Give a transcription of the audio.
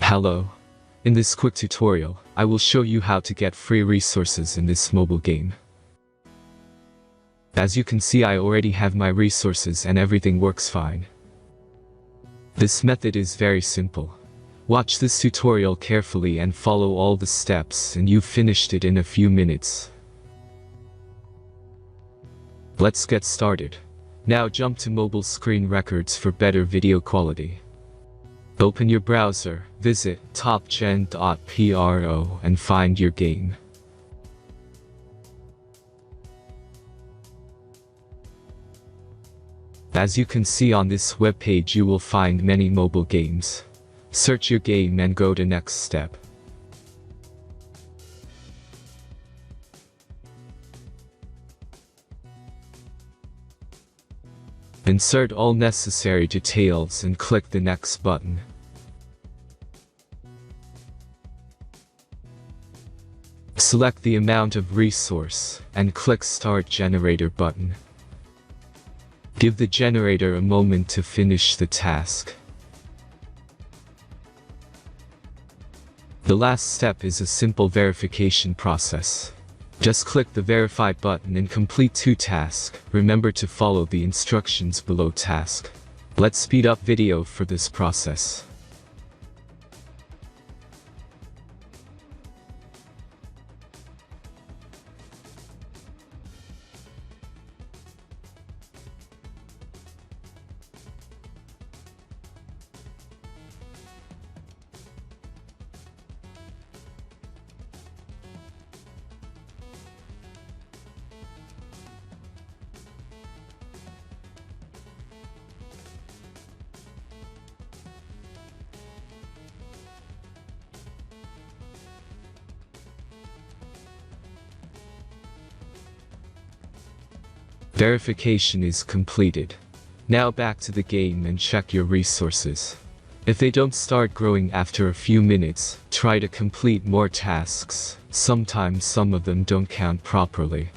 Hello. In this quick tutorial, I will show you how to get free resources in this mobile game. As you can see, I already have my resources and everything works fine. This method is very simple. Watch this tutorial carefully and follow all the steps and you've finished it in a few minutes. Let's get started. Now jump to mobile screen records for better video quality. Open your browser, visit topgen.pro and find your game. As you can see on this webpage, you will find many mobile games. Search your game and go to next step. Insert all necessary details and click the next button. Select the amount of resource and click Start Generator button. Give the generator a moment to finish the task. The last step is a simple verification process. Just click the Verify button and complete 2 tasks. Remember to follow the instructions below task. Let's speed up video for this process. Verification is completed. Now back to the game and check your resources. If they don't start growing after a few minutes, try to complete more tasks. Sometimes some of them don't count properly.